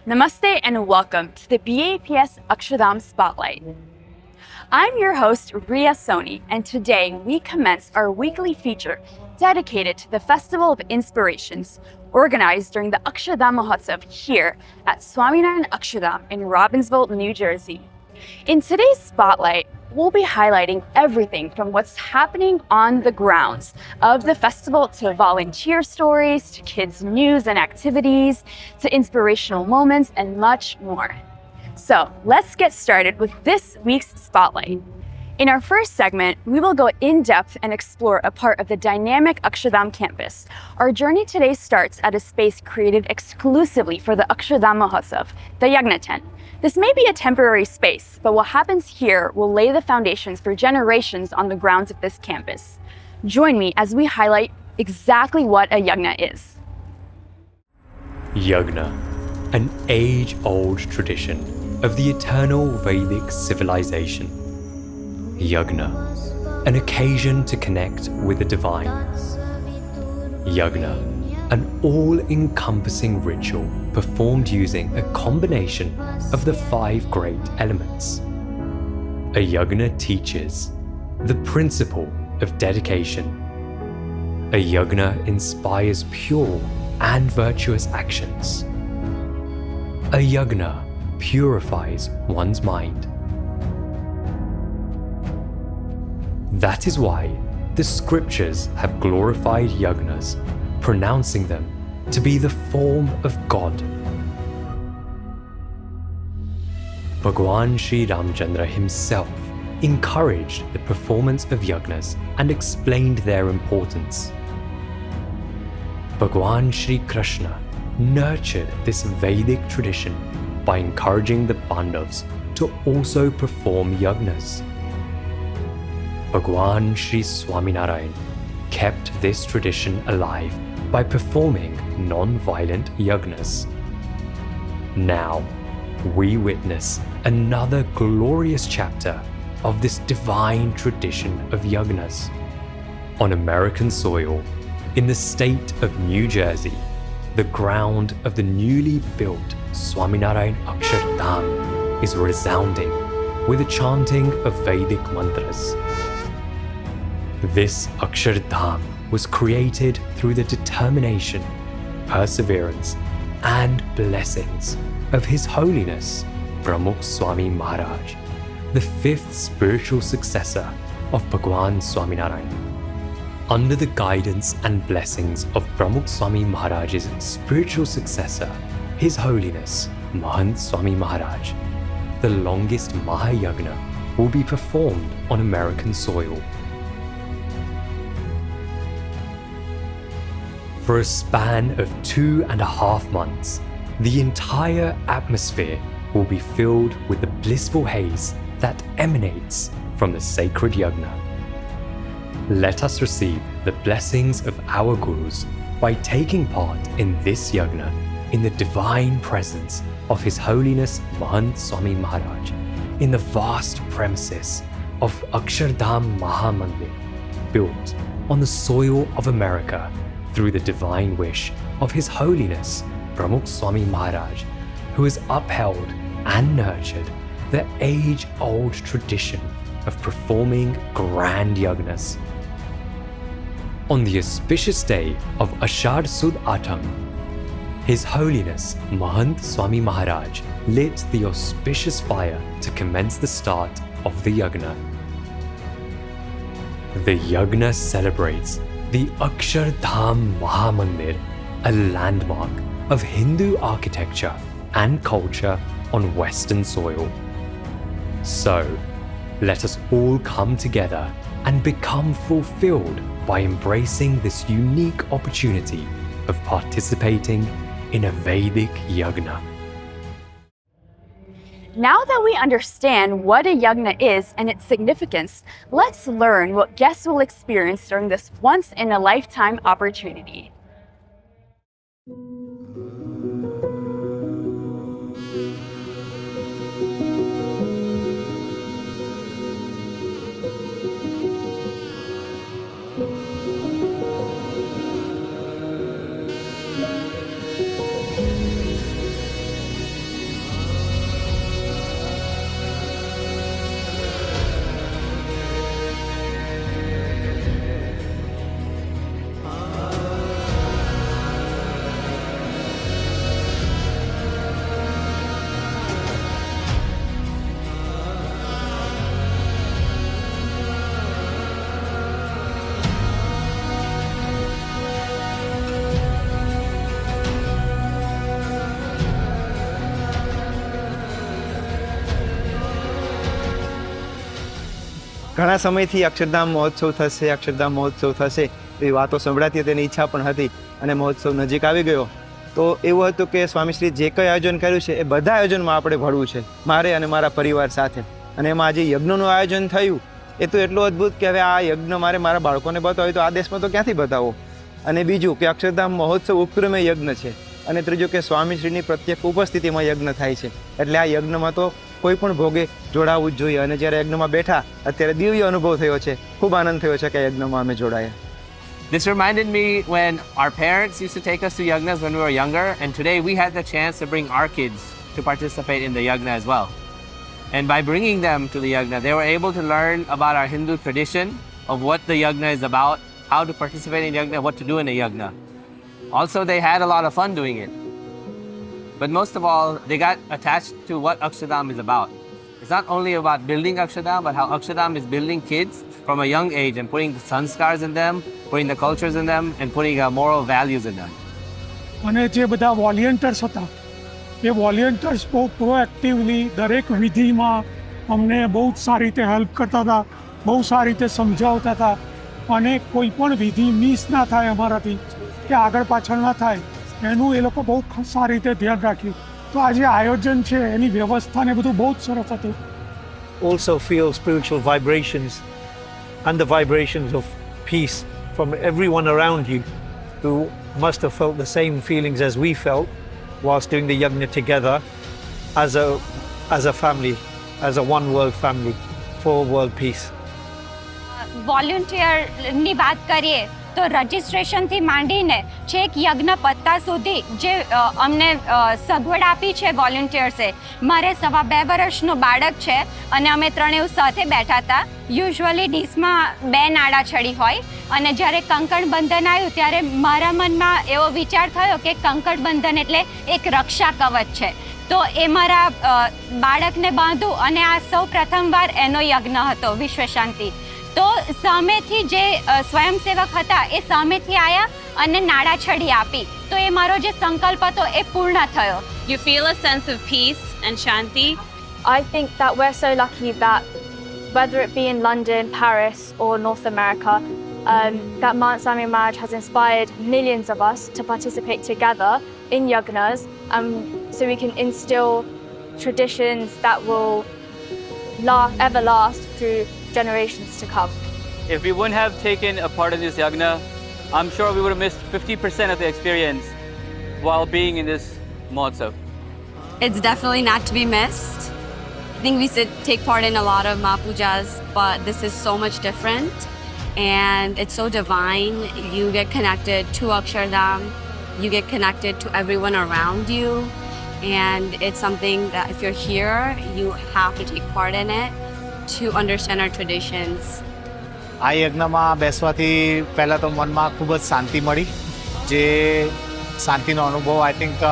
Namaste and welcome to the BAPS Akshardham Spotlight. I'm your host, Ria Soni, and today we commence our weekly feature dedicated to the Festival of Inspirations organized during the Akshardham Mahotsav here at Swaminarayan Akshardham in Robbinsville, New Jersey. In today's Spotlight, we'll be highlighting everything from what's happening on the grounds of the festival to volunteer stories, to kids' news and activities, to inspirational moments, and much more. So let's get started with this week's Spotlight. In our first segment, we will go in depth and explore a part of the dynamic Akshardham campus. Our journey today starts at a space created exclusively for the Akshardham Mahotsav, the Yagna tent. This may be a temporary space, but what happens here will lay the foundations for generations on the grounds of this campus. Join me as we highlight exactly what a Yagna is. Yagna, an age-old tradition of the eternal Vedic civilization. Yagna, an occasion to connect with the divine. Yagna, an all-encompassing ritual performed using a combination of the 5 great elements. A yagna teaches the principle of dedication. A yagna inspires pure and virtuous actions. A yagna purifies one's mind. That is why the scriptures have glorified yagnas, pronouncing them to be the form of God. Bhagwan Sri Ramchandra himself encouraged the performance of yagnas and explained their importance. Bhagwan Sri Krishna nurtured this Vedic tradition by encouraging the Pandavas to also perform yagnas. Bhagwan Sri Swaminarayan kept this tradition alive by performing non-violent yagnas. Now, we witness another glorious chapter of this divine tradition of yagnas. On American soil, in the state of New Jersey, the ground of the newly built Swaminarayan Akshardham is resounding with the chanting of Vedic mantras. This Akshardham was created through the determination, perseverance, and blessings of His Holiness Pramukh Swami Maharaj, the 5th spiritual successor of Bhagwan Swaminarayan. Under the guidance and blessings of Pramukh Swami Maharaj's spiritual successor, His Holiness Mahant Swami Maharaj, the longest Mahayagna will be performed on American soil. For a span of 2.5 months, the entire atmosphere will be filled with the blissful haze that emanates from the sacred yagna. Let us receive the blessings of our Gurus by taking part in this yagna in the divine presence of His Holiness Mahant Swami Maharaj in the vast premises of Akshardham Mahamandir, built on the soil of America through the divine wish of His Holiness Pramukh Swami Maharaj, who has upheld and nurtured the age-old tradition of performing grand yagnas. On the auspicious day of Ashadh Sud Atham, His Holiness Mahant Swami Maharaj lit the auspicious fire to commence the start of the yagna. The yagna celebrates the Akshardham Mahamandir, a landmark of Hindu architecture and culture on Western soil. So, let us all come together and become fulfilled by embracing this unique opportunity of participating in a Vedic yagna. Now that we understand what a yagna is and its significance, let's learn what guests will experience during this once-in-a-lifetime opportunity. ઘણા સમયથી અક્ષરધામ મહોત્સવ થશે એવી વાતો સંભળાતી હતી, તેની ઈચ્છા પણ હતી અને મહોત્સવ નજીક આવી ગયો. તો એવું હતું કે સ્વામીશ્રી જે કંઈ આયોજન કર્યું છે એ બધા આયોજનમાં આપણે ભળવું છે, મારે અને મારા પરિવાર સાથે. અને એમાં આજે યજ્ઞનું આયોજન થયું એ તો એટલું અદ્ભુત કે હવે આ યજ્ઞ મારે મારા બાળકોને બતાવ્યું તો આ દેશમાં તો ક્યાંથી બતાવો. અને બીજું કે અક્ષરધામ મહોત્સવ ઉપક્રમે યજ્ઞ છે, અને ત્રીજું કે સ્વામીશ્રીની પ્રત્યેક ઉપસ્થિતિમાં યજ્ઞ થાય છે. એટલે આ યજ્ઞમાં તો કોઈ પણ ભોગે જોડાવવું જ જોઈએ. અને જ્યારે યજ્ઞમાં બેઠા અત્યારે દિવ્ય અનુભવ થયો છે, ખૂબ આનંદ થયો છે કે યજ્ઞમાં અમે જોડાયા. This reminded me when our parents used to take us to yagnas when we were younger, and today we had the chance to bring our kids to participate in the yagna as well. And by bringing them to the yagna, they were able to learn about our Hindu tradition of what the yagna is about, how to participate in yagna, what to do in a yagna. Also, they had a lot of fun doing it. But most of all, they got attached to what Akshardham is about. It's not only about building Akshardham, but how Akshardham is building kids from a young age and putting the sanskars in them, putting the cultures in them, and putting moral values in them. અને જે બધા વોલિયન્ટર્સ હતા એ વોલિયન્ટર્સ બહુ proactively દરેક વિધિમાં અમને બહુ સારી રીતે હેલ્પ કરતા હતા, બહુ સારી રીતે સમજાવતા હતા, અને કોઈ પણ વિધિ મિસ ના થાય અમારાથી કે આગળ પાછળ ના થાય એનું એ લોકો બહુ સારી રીતે ધ્યાન રાખ્યું. તો આ જે આયોજન છે એની વ્યવસ્થા ને બધું બહુ જ સરસ હતું. Also feel spiritual vibrations and the vibrations of peace from everyone around you who must have felt the same feelings as we felt whilst doing the yagna together as a family, as a one world family for world peace. વોલેન્ટિયરની વાત કરીએ તો રજિસ્ટ્રેશનથી માંડીને છેક યજ્ઞ પત્તા સુધી જે અમને સગવડ આપી છે વોલેન્ટિયર્સે. મારે 2.5 વર્ષનું બાળક છે અને અમે ત્રણેય સાથે બેઠા હતા. યુઝ્યુઅલી ડીશમાં 2 નાડા છડી હોય, અને જ્યારે કંકણ બંધન આવ્યું ત્યારે મારા મનમાં એવો વિચાર થયો કે કંકણ બંધન એટલે એક રક્ષા કવચ છે. તો એ મારા બાળકને બાંધું, અને આ સૌ પ્રથમવાર એનો યજ્ઞ હતો વિશ્વ શાંતિ. તો સામેથી જે સ્વયંસેવક હતા એ સામેથી આવ્યા અને નાડા છડી આપી. તો એ મારો જે સંકલ્પ હતો એ પૂર્ણ થયો. You feel a sense of peace and Shanti. I think that we're so lucky that whether it be in London, Paris or North America, that Mahant Swami Maharaj has inspired millions of us to participate together in yagnas, so we can instill traditions that will ever last through generations to come. If we wouldn't have taken a part in this yagna, I'm sure we would have missed 50% of the experience while being in this Mahotsav. It's definitely not to be missed. I think we should take part in a lot of Mahapujas, but this is so much different and it's so divine. You get connected to Akshardham, you get connected to everyone around you, and it's something that if you're here, you have to take part in it to understand our traditions. આ યજ્ઞમાં બેસવાથી પહેલાં તો મનમાં ખૂબ જ શાંતિ મળી, જે શાંતિનો અનુભવ આઈ થિંક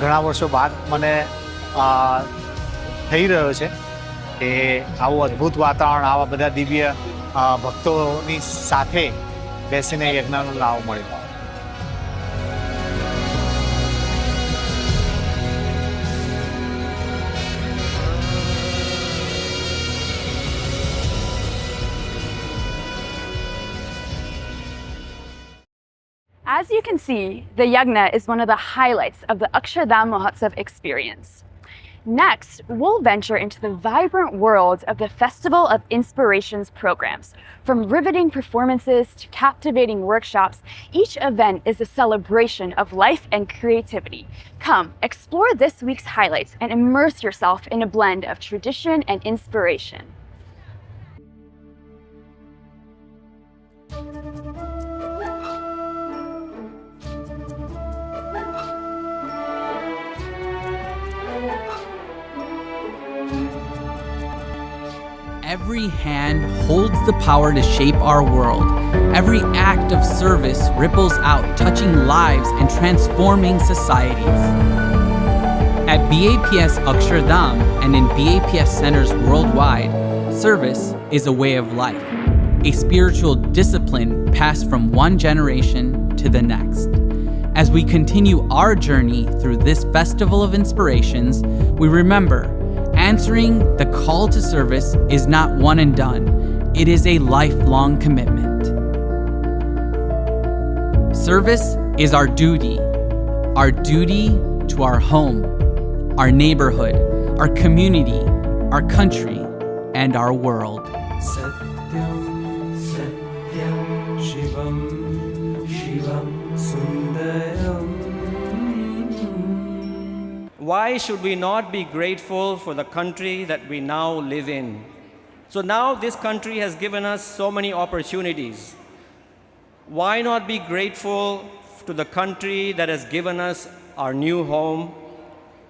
ઘણા વર્ષો બાદ મને થઈ રહ્યો છે કે આવું અદ્ભુત વાતાવરણ, આવા બધા દિવ્ય ભક્તોની સાથે બેસીને યજ્ઞનો લાભ મળ્યો. As you can see, the yagna is one of the highlights of the Akshardham Mahotsav experience. Next, we'll venture into the vibrant world of the Festival of Inspirations programs. From riveting performances to captivating workshops, each event is a celebration of life and creativity. Come, explore this week's highlights and immerse yourself in a blend of tradition and inspiration. Every hand holds the power to shape our world. Every act of service ripples out, touching lives and transforming societies. At BAPS Akshardham and in BAPS centers worldwide, service is a way of life, a spiritual discipline passed from one generation to the next. As we continue our journey through this festival of inspirations, we remember answering the call to service is not one and done. It is a lifelong commitment. Service is our duty to our home, our neighborhood, our community, our country, and our world. Satyam, Satyam, Shivam, Shivam, Sundaram. Why should we not be grateful for the country that we now live in? So now this country has given us so many opportunities. Why not be grateful to the country that has given us our new home,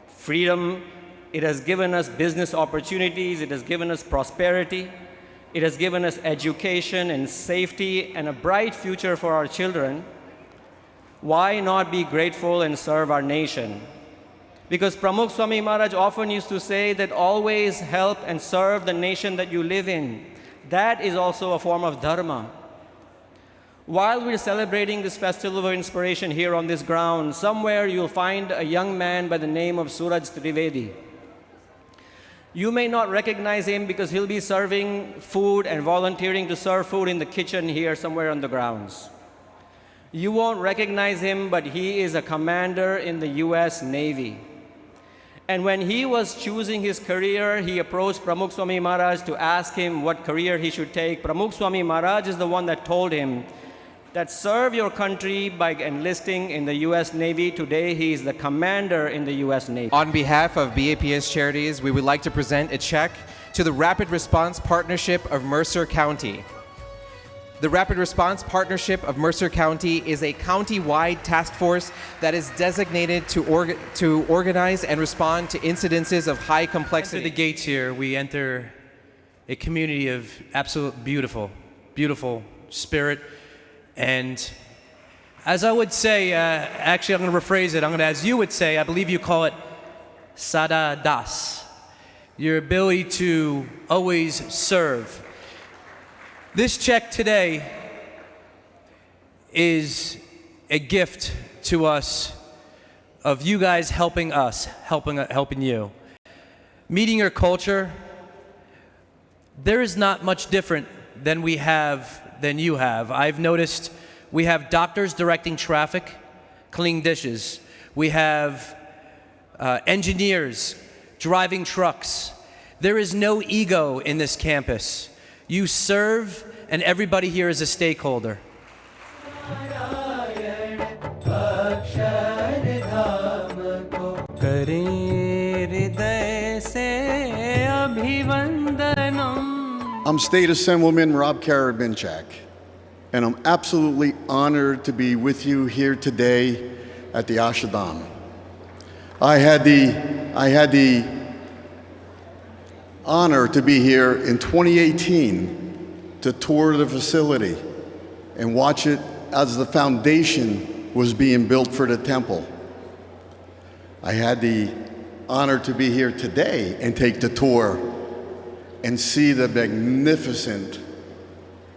freedom? It has given us business opportunities. It has given us prosperity. It has given us education and safety and a bright future for our children. Why not be grateful and serve our nation? Because Pramukh Swami Maharaj often used to say that always help and serve the nation that you live in. That is also a form of dharma. While we're celebrating this festival of inspiration here on this ground, somewhere you'll find a young man by the name of Suraj Trivedi. You may not recognize him because he'll be serving food and volunteering to serve food in the kitchen here somewhere on the grounds. You won't recognize him, but he is a commander in the US Navy. And when he was choosing his career, he approached Pramukh Swami Maharaj to ask him what career he should take. Pramukh Swami Maharaj is the one that told him that serve your country by enlisting in the US Navy. Today, he is the commander in the US Navy. On behalf of BAPS Charities, we would like to present a check to the Rapid Response Partnership of Mercer County. The Rapid Response Partnership of Mercer County is a county-wide task force that is designated to organize and respond to incidences of high complexity. Enter the gates here, we enter a community of absolute beautiful spirit. And as I would say, actually I'm going to rephrase it, as you would say, I believe you call it Sada Das, your ability to always serve. This check today is a gift to us of you guys helping us, helping you. Meeting your culture, there is not much different than you have. I've noticed we have doctors directing traffic, cleaning dishes. We have engineers driving trucks. There is no ego in this campus. You serve, and everybody here is a stakeholder. I'm State Assemblyman Rob Karabinchak, and I'm absolutely honored to be with you here today at the Akshardham. I had the honor to be here in 2018 to tour the facility and watch it as the foundation was being built for the temple. I had the honor to be here today and take the tour and see the magnificent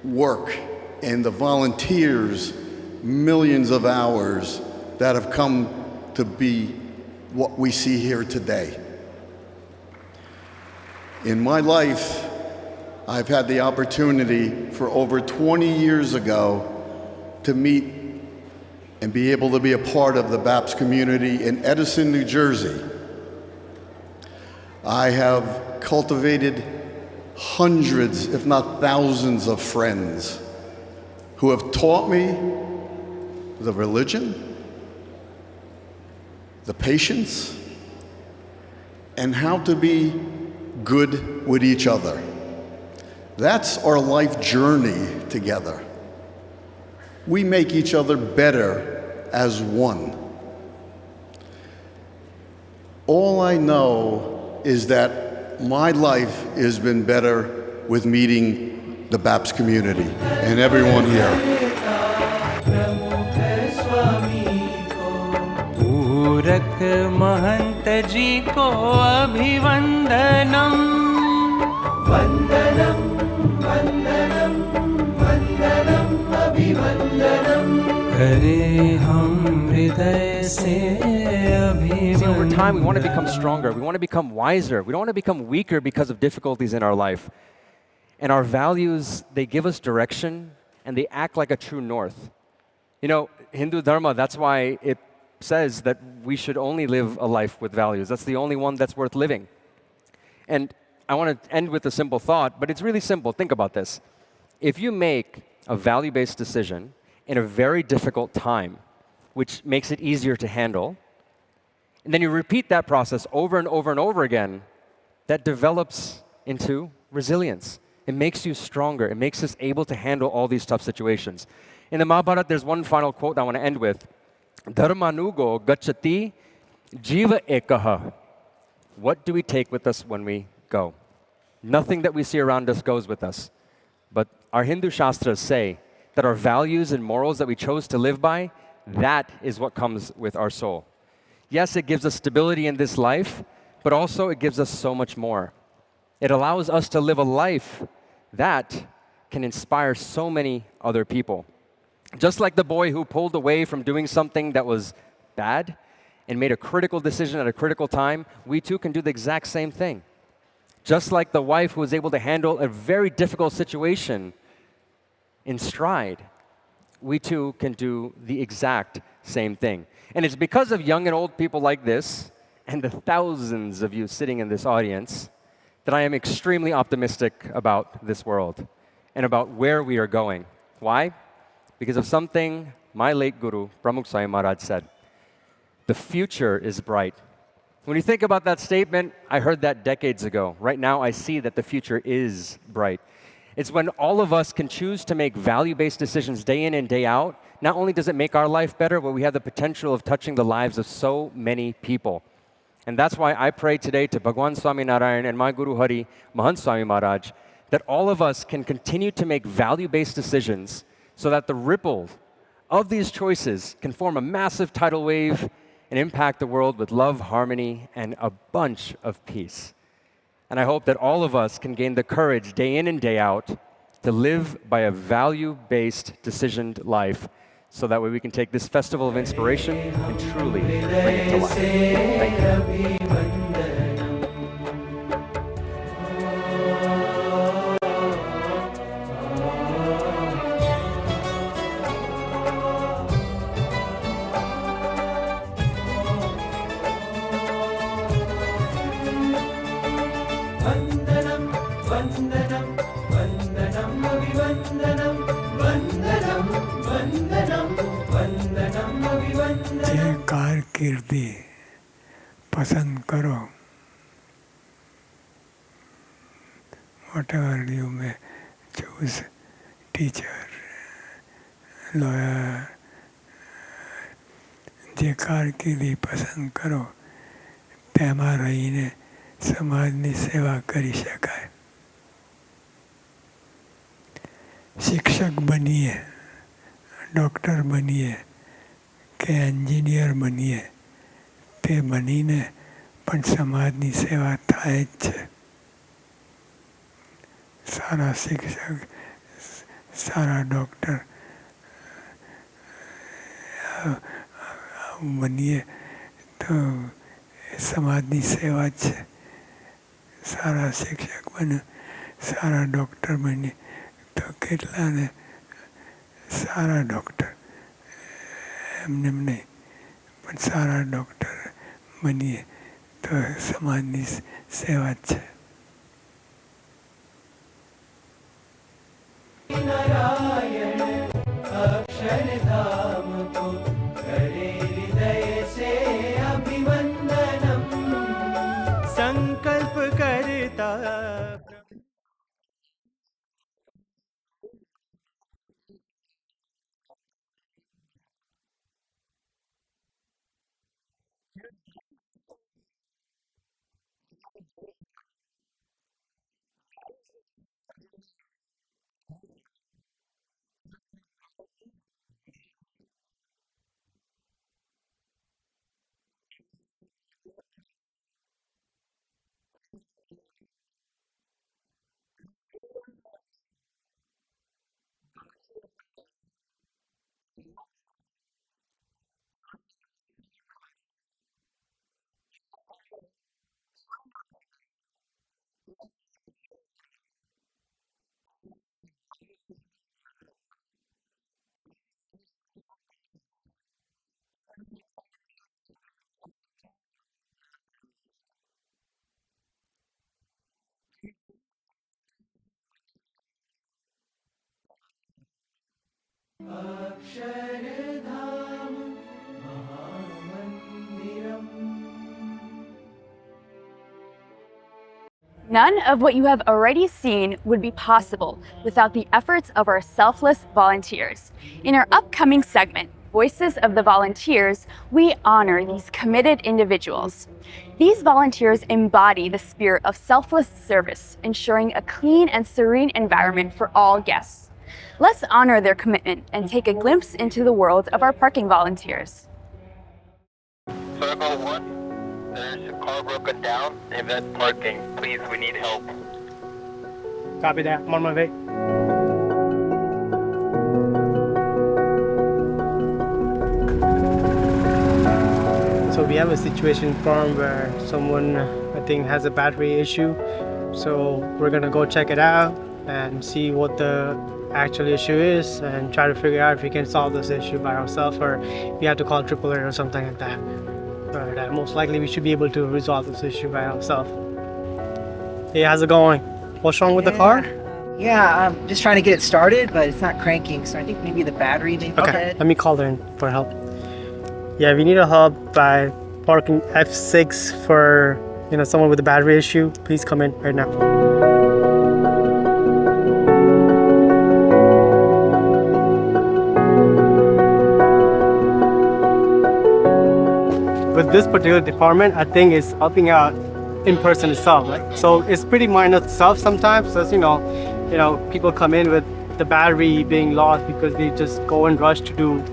work and the volunteers, millions of hours that have come to be what we see here today. In my life, I've had the opportunity for over 20 years ago to meet and be able to be a part of the BAPS community in Edison, New Jersey. I have cultivated hundreds, if not thousands, of friends who have taught me the religion, the patience, and how to be good with each other. That's our life journey together. We make each other better as one. All I know is that my life has been better with meeting the BAPS community and everyone here. महंत जी को अभिवंदनम वंदनम वंदनम वंदनम अभिवंदनम करे हम हृदय से अभिवंदनम. See, over time we want to become stronger, we want to become wiser, we don't want to become weaker because of difficulties in our life. And our values, they give us direction, and they act like a true north. You know, Hindu Dharma, that's why it says that we should only live a life with values. That's the only one that's worth living. And I want to end with a simple thought, but it's really simple. Think about this. If you make a value-based decision in a very difficult time, which makes it easier to handle, and then you repeat that process over and over and over again, that develops into resilience. It makes you stronger. It makes us able to handle all these tough situations. In the Mahabharata, there's one final quote I want to end with. Dharmanugo gacchati jiva ekaha. What do we take with us when we go? Nothing that we see around us goes with us. But our Hindu Shastras say that our values and morals that we chose to live by, that is what comes with our soul. Yes, it gives us stability in this life, but also it gives us so much more. It allows us to live a life that can inspire so many other people. Just like the boy who pulled away from doing something that was bad and made a critical decision at a critical time, we too can do the exact same thing. Just like the wife who was able to handle a very difficult situation in stride, we too can do the exact same thing. And it's because of young and old people like this, and the thousands of you sitting in this audience, that I am extremely optimistic about this world and about where we are going. Why? Because of something my late guru, Pramukh Swami Maharaj, said. The future is bright. When you think about that statement, I heard that decades ago. Right now, I see that the future is bright. It's when all of us can choose to make value-based decisions day in and day out. Not only does it make our life better, but we have the potential of touching the lives of so many people. And that's why I pray today to Bhagwan Swaminarayan and my Guru Hari, Mahant Swami Maharaj, that all of us can continue to make value-based decisions so that the ripple of these choices can form a massive tidal wave and impact the world with love, harmony, and a bunch of peace. And I hope that all of us can gain the courage day in and day out to live by a value-based, decisioned life, so that way we can take this festival of inspiration and truly bring it to life. Thank you. જે કારકિર્દી પસંદ કરો, whatever you may choose, teacher, lawyer, જે કારકિર્દી પસંદ કરો તેમાં રહીને સમાજની સેવા કરી શકાય. શિક્ષક બનીએ, ડૉક્ટર બનીએ કે એન્જિનિયર બનીએ, તે બનીને પણ સમાજની સેવા થાય જ છે. સારા શિક્ષક, સારા ડૉક્ટર બનીએ તો સમાજની સેવા જ છે. સારા શિક્ષક બને, સારા ડૉક્ટર બનીએ તો કેટલાને સારા ડૉક્ટર, એમને નહીં પણ સારા ડૉક્ટર બનીએ તો સમાજની સેવા જ છે. नारायण अक्षरधाम को करे हृदय से अभिवंदनम. संकल्प करता None of what you have already seen would be possible without the efforts of our selfless volunteers. In our upcoming segment, Voices of the Volunteers, we honor these committed individuals. These volunteers embody the spirit of selfless service, ensuring a clean and serene environment for all guests. Let's honor their commitment and take a glimpse into the world of our parking volunteers. Circle 1. There's a car broken down. Event parking. Please, we need help. Copy that. I'm on my way. So we have a situation farm where someone, I think, has a battery issue. So we're gonna go check it out and see what the actual issue is and try to figure out if we can solve this issue by ourselves or we have to call AAA or something like that. But most likely we should be able to resolve this issue by ourselves. Hey, how's it going? What's wrong with the car? Yeah, I'm just trying to get it started, but it's not cranking, so I think maybe the battery may be Okay, dead. let me call in for help. Yeah, we need a help by parking F6 for someone with a battery issue. Please come in right now. With this particular department, I think is helping out in person itself, right? So it's pretty minor stuff sometimes. As people come in with the battery being lost because they just go and rush to do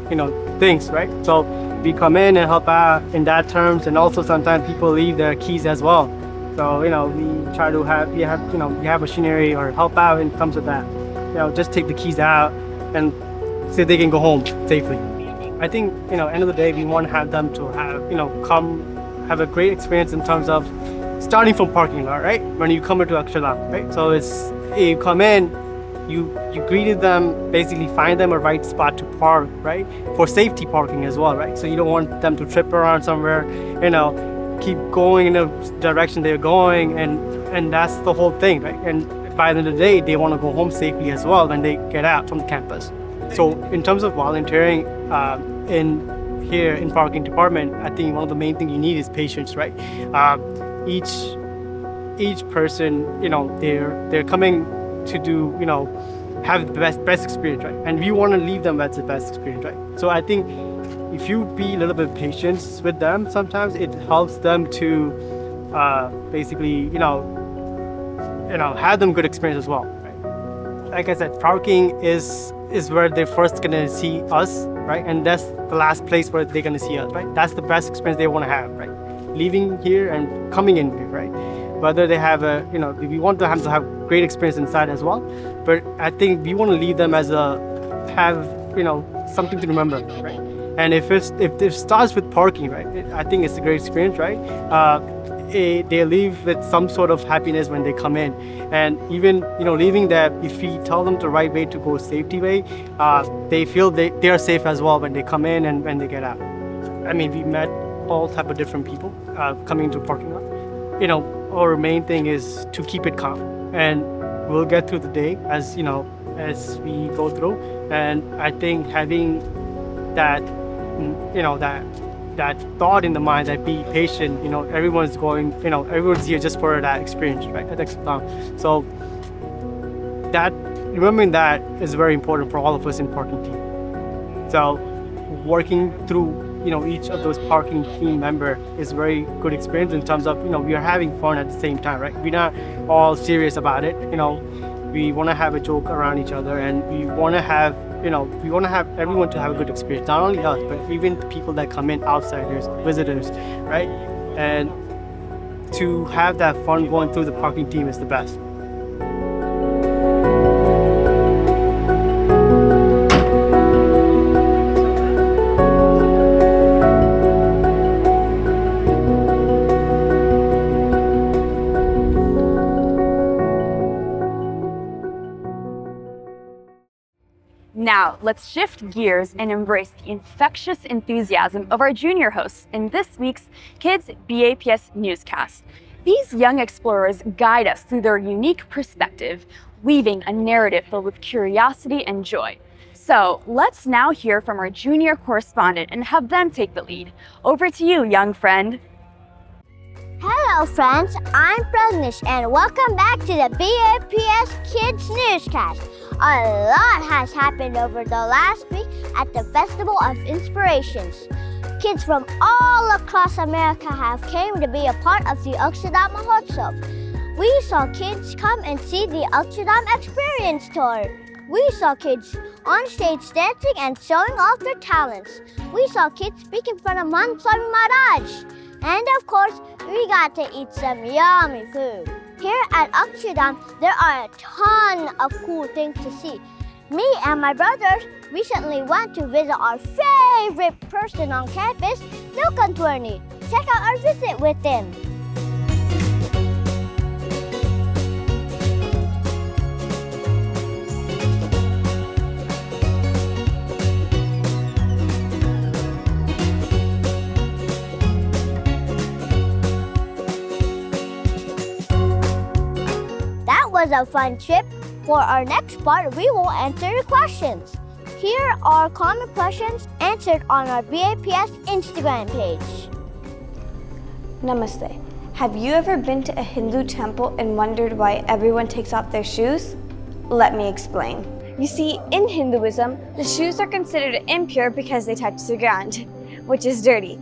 things, right? So we come in and help out in that terms, and also sometimes people leave their keys as well. So we try to have machinery or help out in terms of that. Just take the keys out and so they can go home safely. I think end of the day we want to have them to have come have a great experience in terms of starting from parking lot, right? When you come into Akshardham, right? So it's you come in, you greeted them, basically find them a right spot to park, right? For safety parking as well, right? So you don't want them to trip around somewhere, keep going in the direction they're going, and that's the whole thing, right? And by the end of the day, they want to go home safely as well when they get out from the campus. So in terms of volunteering in here in parking department, I think one of the main things you need is patience, right? Each person, they're coming to do, have the best experience, right? And we want to leave them with the best experience, right? So I think if you be a little bit patient with them, sometimes it helps them to basically, have them good experience as well, right? Like I said, parking is where they're first gonna see us, right? And that's the last place where they're gonna see us, right? That's the best experience they want to have, right? Leaving here and coming in here, right? Whether they have we want them to have great experience inside as well, but I think we want to leave them as something to remember, right? And if it starts with parking, right, I think it's a great experience, right? They leave with some sort of happiness when they come in, and even leaving that, if we tell them the right way to go safety way, they feel they are safe as well when they come in and when they get out. I mean, we met all type of different people coming into parking lot. Our main thing is to keep it calm, and we'll get through the day as we go through. And I think having that that thought in the mind, that be patient, everyone's here just for that experience, right? So that remembering that is very important for all of us in parking team. So working through each of those parking team member is very good experience in terms of we are having fun at the same time, right? We're not all serious about it. We want to have a joke around each other, and we want to have everyone to have a good experience, not only us, but even the people that come in, outsiders, visitors, right? And to have that fun going through the parking team is the best. Now, let's shift gears and embrace the infectious enthusiasm of our junior hosts in this week's Kids BAPS Newscast. These young explorers guide us through their unique perspective, weaving a narrative filled with curiosity and joy. So let's now hear from our junior correspondent and have them take the lead. Over to you, young friend. Hello friends, I'm Pragnish and welcome back to the BAPS Kids Newscast. A lot has happened over the last week at the Festival of Inspirations. Kids from all across America have came to be a part of the Akshardham Mahotsav. We saw kids come and see the Akshardham Experience Tour. We saw kids on stage dancing and showing off their talents. We saw kids speak in front of Maharaj. And of course, we got to eat some yummy food. Here at Akshardham, there are a ton of cool things to see. Me and my brothers recently went to visit our favorite person on campus, Nilkantwarni. Check out our visit with him. That was a fun trip. For our next part, we will answer your questions. Here are common questions answered on our BAPS Instagram page. Namaste. Have you ever been to a Hindu temple and wondered why everyone takes off their shoes? Let me explain. You see, in Hinduism, the shoes are considered impure because they touch the ground, which is dirty.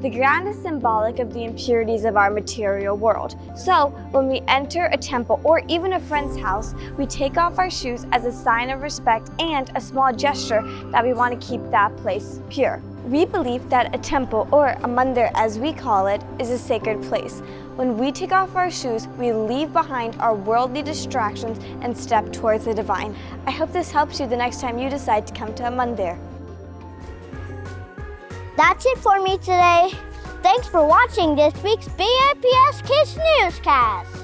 The ground is symbolic of the impurities of our material world. So, when we enter a temple or even a friend's house, we take off our shoes as a sign of respect and a small gesture that we want to keep that place pure. We believe that a temple, or a mandir as we call it, is a sacred place. When we take off our shoes, we leave behind our worldly distractions and step towards the divine. I hope this helps you the next time you decide to come to a mandir. That's it for me today. Thanks for watching this week's BAPS Kids Newscast.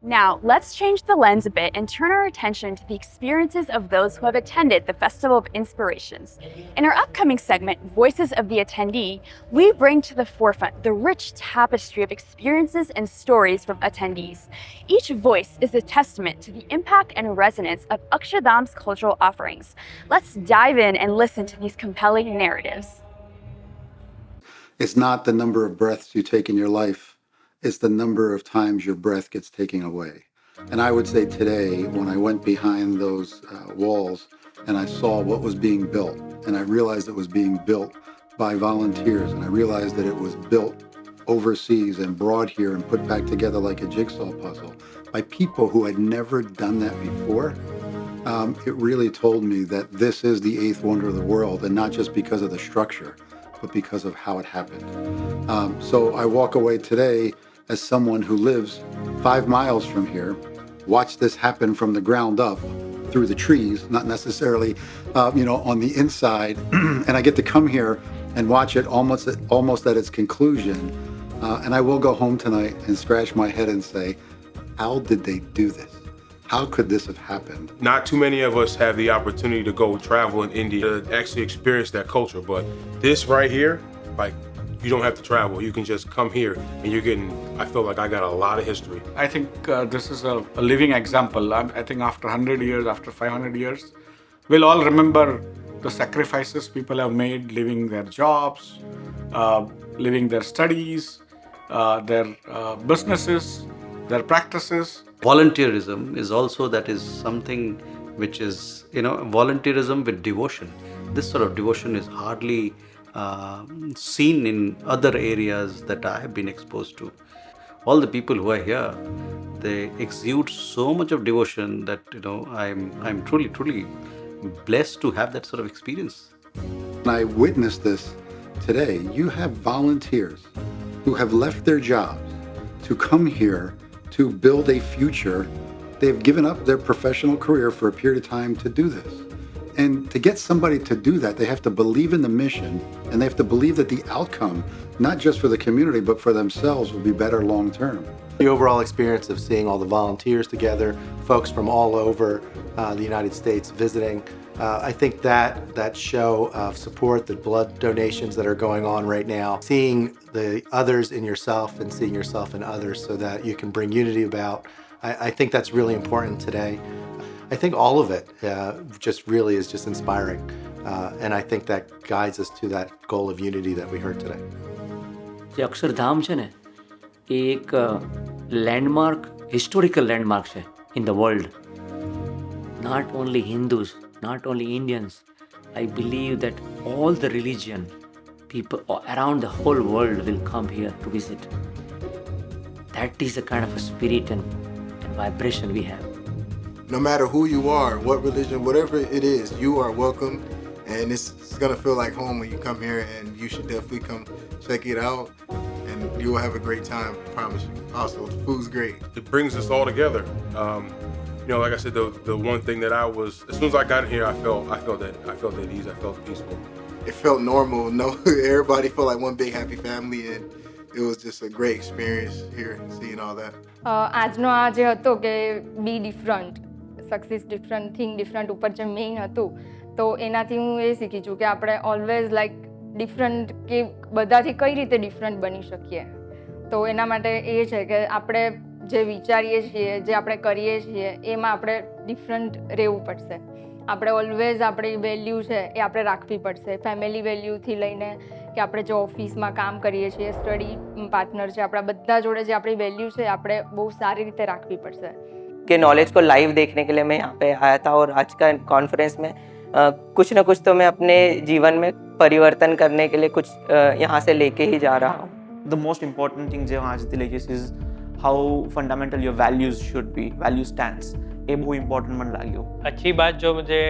Now, let's change the lens a bit and turn our attention to the experiences of those who have attended the Festival of Inspirations. In our upcoming segment, Voices of the Attendee, we bring to the forefront the rich tapestry of experiences and stories from attendees. Each voice is a testament to the impact and resonance of Akshardham's cultural offerings. Let's dive in and listen to these compelling narratives. It's not the number of breaths you take in your life. It's the number of times your breath gets taken away. And I would say today, when I went behind those walls and I saw what was being built, and I realized it was being built by volunteers, and I realized that it was built overseas and brought here and put back together like a jigsaw puzzle by people who had never done that before, it really told me that this is the eighth wonder of the world, and not just because of the structure, but because of how it happened. So I walk away today as someone who lives 5 miles from here, watched this happen from the ground up through the trees, not necessarily, on the inside. And I get to come here and watch it almost at its conclusion. And I will go home tonight and scratch my head and say, how did they do this? How could this have happened? Not too many of us have the opportunity to go travel in India to actually experience that culture. But this right here, you don't have to travel. You can just come here and you're getting, I feel like I got a lot of history. I think this is a living example. I think after 100 years, after 500 years, we'll all remember the sacrifices people have made, leaving their jobs, leaving their studies, their businesses, their practices. Volunteerism is also something which is, volunteerism with devotion. This sort of devotion is hardly seen in other areas that I have been exposed to. All the people who are here, they exude so much of devotion that, I'm truly blessed to have that sort of experience. And I witnessed this today. You have volunteers who have left their jobs to come here to build a future. They've given up their professional career for a period of time to do this. And to get somebody to do that, they have to believe in the mission, and they have to believe that the outcome, not just for the community, but for themselves, will be better long term. The overall experience of seeing all the volunteers together, folks from all over the United States visiting, I think that show of support, the blood donations that are going on right now, seeing the others in yourself and seeing yourself in others so that you can bring unity about, I think that's really important today. I think all of it just really is just inspiring. And I think that guides us to that goal of unity that we heard today. જે અક્ષરધામ છે ને એ એક landmark historical landmark છે in the world. Not only Hindus, not only Indians, I believe that all the religion people around the whole world will come here to visit. That is the kind of a spirit and vibration we have. No matter who you are, what religion, whatever it is, you are welcome, and it's gonna feel like home when you come here, and you should definitely come check it out, and you will have a great time, I promise you. Also, the food's great. It brings us all together. Like I said, the one thing that as soon as I got in here, I felt at ease. I felt peaceful. It felt normal. No, everybody felt like one big happy family, and it was just a great experience here, seeing all that. આજનો આ જે હતો કે be different, success different, think different ઉપર જે main હતું, તો એનાથી હું એ શીખી છું કે આપણે ઓલવેઝ લાઈક ડિફરન્ટ, કે બધાથી કઈ રીતે ડિફરન્ટ બની શકીએ. તો એના માટે એ છે કે આપણે જે વિચારીએ છીએ, જે આપણે કરીએ છીએ, એમાં આપણે ડિફરન્ટ રહેવું પડશે. આપણે ઓલવેઝ આપણી વેલ્યુ છે એ આપણે રાખવી પડશે. ફેમિલી વેલ્યુથી લઈને કે આપણે જે ઓફિસમાં કામ કરીએ છીએ, સ્ટડી પાર્ટનર છે, આપણા બધા જોડે જે આપણી વેલ્યુ છે આપણે બહુ સારી રીતે રાખવી પડશે. कि नॉलेज को लाइव देखने के लिए मैं यहाँ पे आया था, और आज का कॉन्फ्रेंस में कुछ ना कुछ तो मैं अपने जीवन में परिवर्तन करने के लिए कुछ यहाँ से लेके ही जा रहा हूँ. The most important thing जो आज दी लेगी is how fundamental your values should be, value stance. ये बहुत important मन लगी. अच्छी बात जो मुझे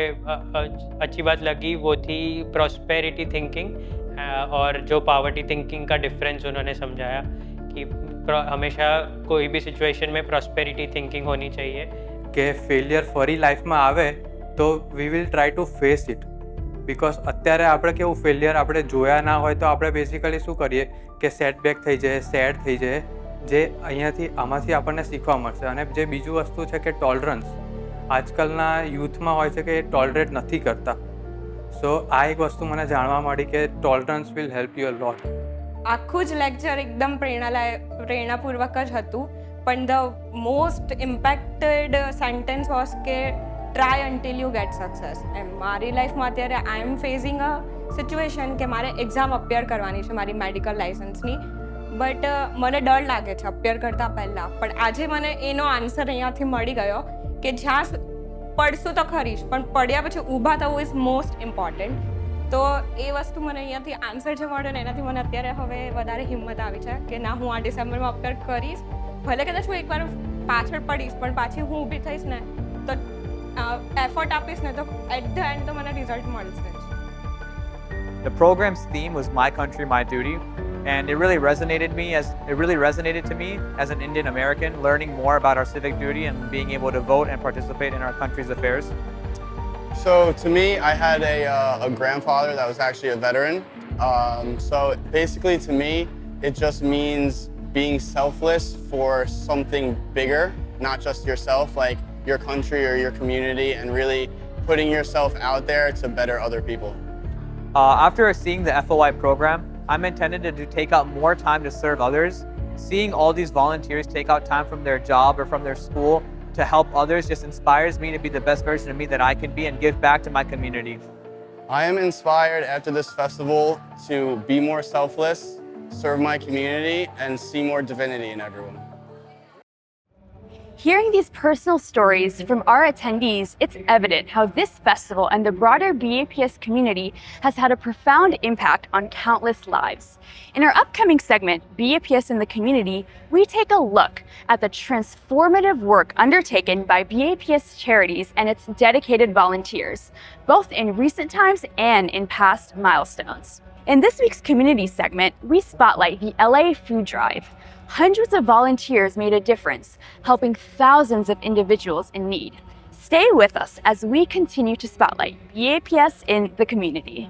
अच्छी बात लगी वो थी प्रॉस्पेरिटी थिंकिंग, और जो पॉवर्टी थिंकिंग का डिफरेंस उन्होंने समझाया कि हमेशा कोई भी सिचुएशन में प्रॉस्पेरिटी थिंकिंग होनी चाहिए. કે ફેલિયર ફરી લાઈફમાં આવે તો we will try to face it. Because અત્યારે આપણે કેવું ફેલિયર આપણે જોયા ના હોય તો આપણે બેઝિકલી શું કરીએ કે સેટબેક થઈ જાય, સેડ થઈ જાય, જે અહીંયાથી આમાંથી આપણને શીખવા મળશે. અને જે બીજું વસ્તુ છે કે ટોલરન્સ, આજકાલના યુથમાં હોય છે કે એ ટોલરેટ નથી કરતા. સો આ એક વસ્તુ મને જાણવા મળી કે tolerance will help you a lot. આખું જ લેક્ચર એકદમ પ્રેરણાપૂર્વક જ હતું, પણ the most impacted sentence was કે try until you get success. એમ મારી લાઈફમાં અત્યારે આઈ એમ ફેઝિંગ અ સિચ્યુએશન કે મારે એક્ઝામ અપિયર કરવાની છે મારી મેડિકલ લાઇસન્સની, બટ મને ડર લાગે છે અપિયર કરતાં પહેલાં. પણ આજે મને એનો આન્સર અહીંયાથી મળી ગયો કે જ્યાં પડશું તો ખરી જ, પણ પડ્યા પછી ઊભા થવું ઇઝ મોસ્ટ ઇમ્પોર્ટન્ટ. તો એ વસ્તુ મને અહીંયાથી આન્સર જે મળ્યો ને એનાથી મને અત્યારે હવે વધારે હિંમત આવી છે કે ના, હું આ ડિસેમ્બરમાં અપિયર કરીશ. ભલે કદાચ હું એકવાર પાછળ પડીશ, પણ પાછી હું ઊભી થઈશ ને તો એફર્ટ આપીશ ને તો એટ ધ એન્ડ તો મને રિઝલ્ટ મળશે જ. The program's theme was My Country, My Duty, and it really resonated to me as an Indian American, learning more about our civic duty and being able to vote and participate in our country's affairs. So to me, I had a grandfather that was actually a veteran. So basically to me, it just means being selfless for something bigger, not just yourself, like your country or your community, and really putting yourself out there to better other people. After seeing the FOI program, I'm intended to take out more time to serve others. Seeing all these volunteers take out time from their job or from their school to help others just inspires me to be the best version of me that I can be and give back to my community. I am inspired after this festival to be more selfless, serve my community, and see more divinity in everyone. Hearing these personal stories from our attendees, it's evident how this festival and the broader BAPS community has had a profound impact on countless lives. In our upcoming segment, BAPS in the Community, we take a look at the transformative work undertaken by BAPS charities and its dedicated volunteers, both in recent times and in past milestones. In this week's community segment, we spotlight the LA Food Drive. Hundreds of volunteers made a difference, helping thousands of individuals in need. Stay with us as we continue to spotlight BAPS in the community.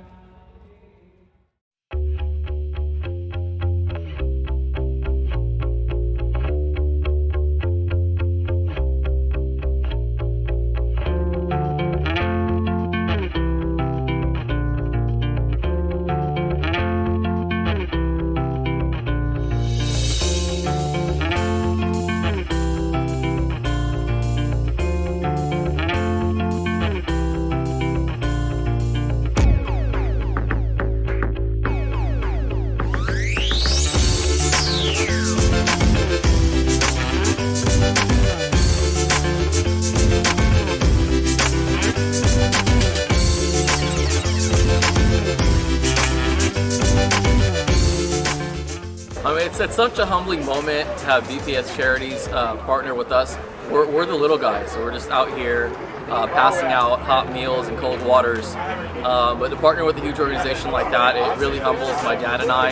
It's such a humbling moment to have BPS Charities partner with us. We're the little guys, so we're just out here passing out hot meals and cold waters. But to partner with a huge organization like that, it really humbles my dad and I.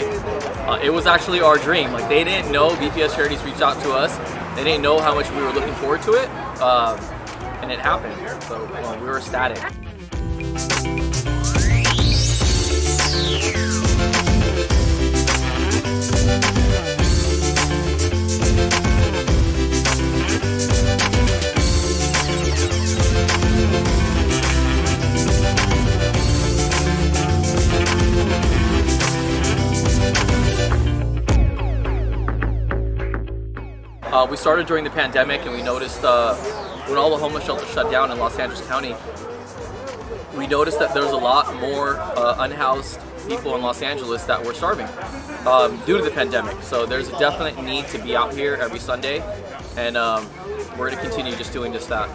It was actually our dream. Like, they didn't know BPS Charities reached out to us. They didn't know how much we were looking forward to it, and it happened. So we were ecstatic. We started during the pandemic, and we noticed when all the homeless shelters shut down in Los Angeles County, we noticed that there was a lot more unhoused people in Los Angeles that were starving due to the pandemic. So there's a definite need to be out here every Sunday, and we're going to continue just doing just that.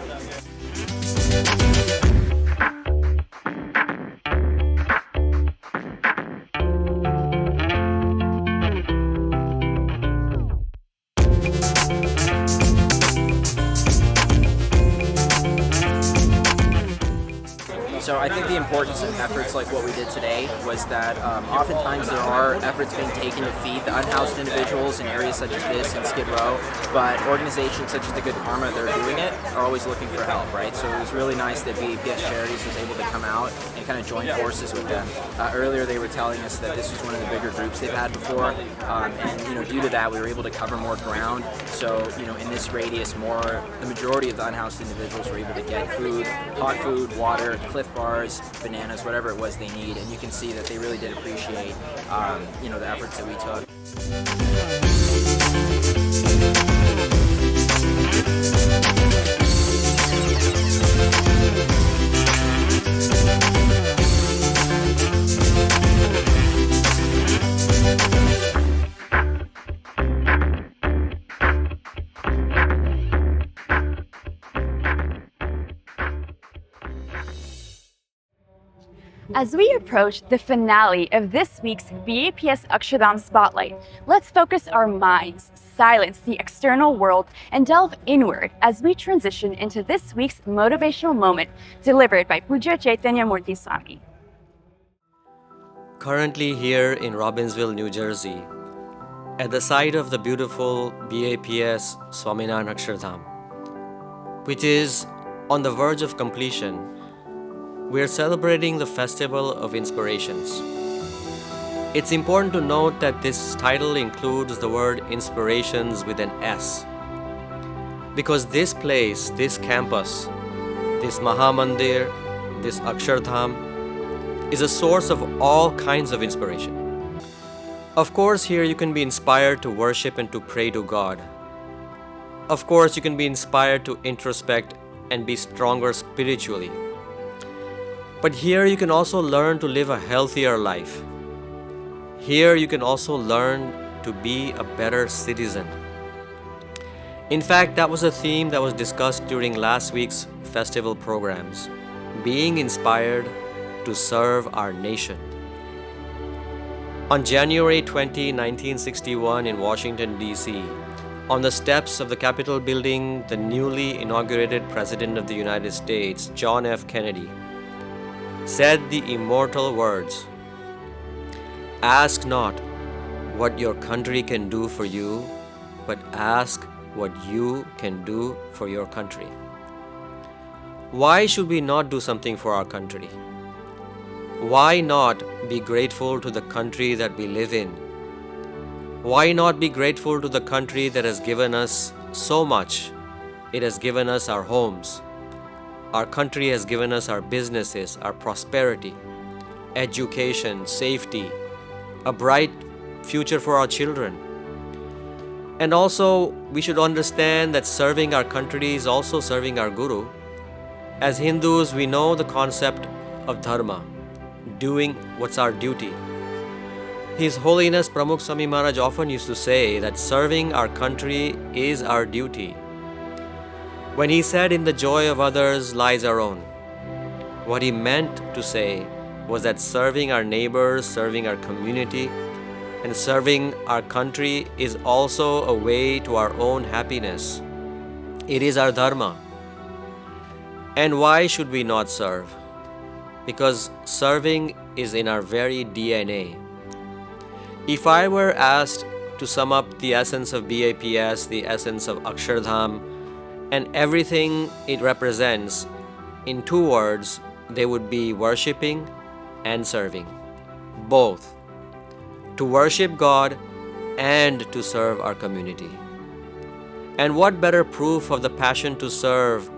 So I think the importance of efforts like what we did today was that oftentimes there are efforts being taken to feed the unhoused individuals in areas such as this in Skid Row, but organizations such as the Good Karma that are doing it are always looking for help, right? So it was really nice that BAPS Charities was able to come out and kind of join forces with them. Earlier they were telling us that this was one of the bigger groups they've had before, and due to that we were able to cover more ground. So in this radius, the majority of the unhoused individuals were able to get food, hot food, water, Cliff Bars, bananas, whatever it was they need, and you can see that they really did appreciate the efforts that we took. As we approach the finale of this week's BAPS Akshardham Spotlight, let's focus our minds, silence the external world, and delve inward as we transition into this week's motivational moment delivered by Pujya Chaitanya Murthy Swami. Currently here in Robbinsville, New Jersey, at the site of the beautiful BAPS Swaminarayan Akshardham, which is on the verge of completion, we are celebrating the Festival of Inspirations. It's important to note that this title includes the word inspirations with an S, because this place, this campus, this Mahamandir, this Akshardham, is a source of all kinds of inspiration. Of course, here you can be inspired to worship and to pray to God. Of course, you can be inspired to introspect and be stronger spiritually. But here you can also learn to live a healthier life. Here you can also learn to be a better citizen. In fact, that was a theme that was discussed during last week's festival programs, being inspired to serve our nation. On January 20, 1961 in Washington, D.C., on the steps of the Capitol building, the newly inaugurated President of the United States, John F. Kennedy, said the immortal words, "Ask not what your country can do for you, but ask what you can do for your country." Why should we not do something for our country? Why not be grateful to the country that we live in? Why not be grateful to the country that has given us so much? It has given us our homes. Our country has given us our businesses, our prosperity, education, safety, a bright future for our children. And also, we should understand that serving our country is also serving our Guru. As Hindus, we know the concept of dharma, doing what's our duty. His Holiness Pramukh Swami Maharaj often used to say that serving our country is our duty. When he said, "In the joy of others lies our own," what he meant to say was that serving our neighbors, serving our community, and serving our country is also a way to our own happiness. It is our dharma. And why should we not serve? Because serving is in our very DNA. If I were asked to sum up the essence of BAPS, the essence of Akshardham, and everything it represents in 2 words, they would be worshipping and serving. Both. To worship God and to serve our community. And what better proof of the passion to serve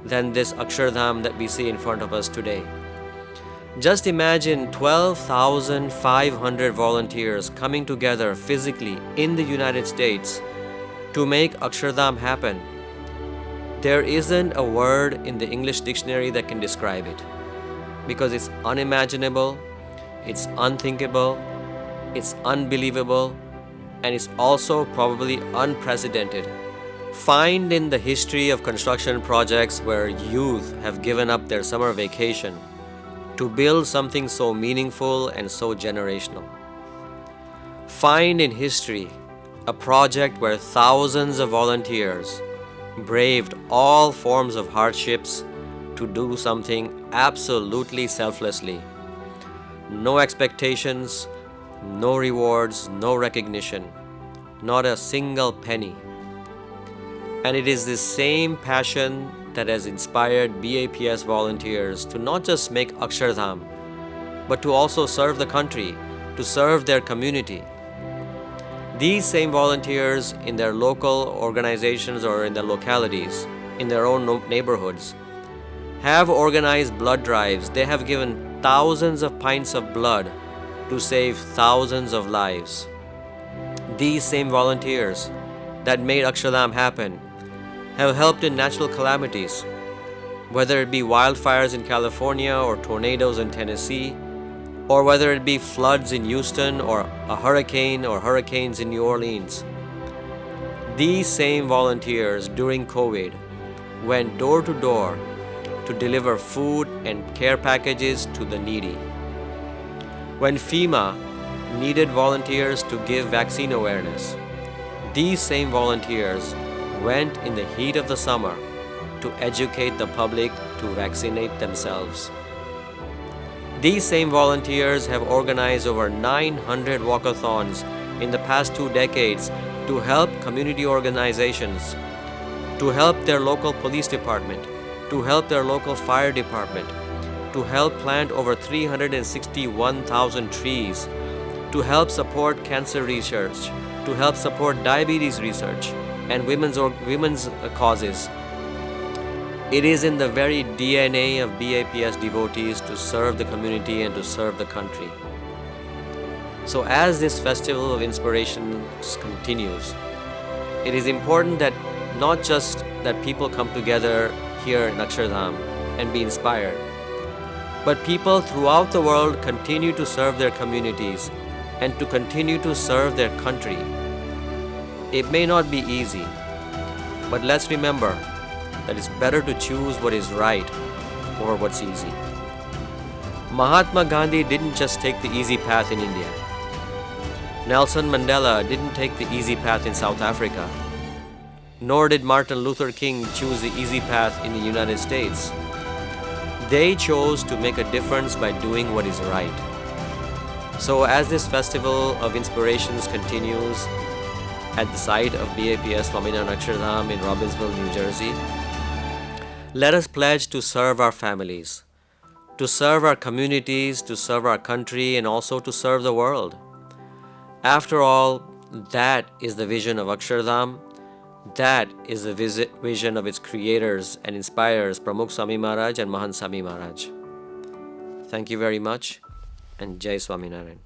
than this Akshardham that we see in front of us today? Just imagine 12,500 volunteers coming together physically in the United States to make Akshardham happen. There isn't a word in the English dictionary that can describe it, because it's unimaginable, it's unthinkable, it's unbelievable, and it's also probably unprecedented. Find in the history of construction projects where youth have given up their summer vacation to build something so meaningful and so generational. Find in history a project where thousands of volunteers braved all forms of hardships to do something absolutely selflessly. No expectations, no rewards, no recognition, not a single penny. And it is this same passion that has inspired BAPS volunteers to not just make Akshardham, but to also serve the country, to serve their community. These same volunteers in their local organizations or in their localities, in their own neighborhoods, have organized blood drives. They have given thousands of pints of blood to save thousands of lives. These same volunteers that made Akshardham happen have helped in natural calamities, whether it be wildfires in California or tornadoes in Tennessee, or whether it be floods in Houston or a hurricane or hurricanes in New Orleans. These same volunteers during COVID went door to door to deliver food and care packages to the needy. When FEMA needed volunteers to give vaccine awareness, these same volunteers went in the heat of the summer to educate the public to vaccinate themselves. These same volunteers have organized over 900 walkathons in the past 2 decades to help community organizations, to help their local police department, to help their local fire department, to help plant over 361,000 trees, to help support cancer research, to help support diabetes research and women's causes. It is in the very DNA of BAPS devotees to serve the community and to serve the country. So as this festival of inspirations continues, it is important that not just that people come together here in Akshardham and be inspired, but people throughout the world continue to serve their communities and to continue to serve their country. It may not be easy, but let's remember that it's better to choose what is right over what's easy. Mahatma Gandhi didn't just take the easy path in India. Nelson Mandela didn't take the easy path in South Africa. Nor did Martin Luther King choose the easy path in the United States. They chose to make a difference by doing what is right. So as this festival of inspirations continues at the site of BAPS Swaminarayan Akshardham in Robbinsville, New Jersey, let us pledge to serve our families, to serve our communities, to serve our country, and also to serve the world. After all, that is the vision of Akshardham. That is the vision of its creators and inspirers, Pramukh Swami Maharaj and Mahant Swami Maharaj. Thank you very much, and Jai Swaminarayan.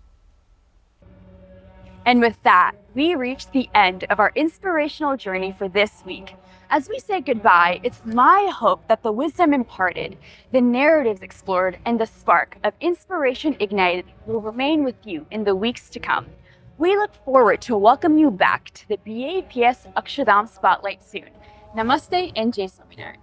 And with that, we reach the end of our inspirational journey for this week. As we say goodbye, it's my hope that the wisdom imparted, the narratives explored, and the spark of inspiration ignited will remain with you in the weeks to come. We look forward to welcome you back to the BAPS Akshardham Spotlight soon. Namaste and Jai Swaminarayan.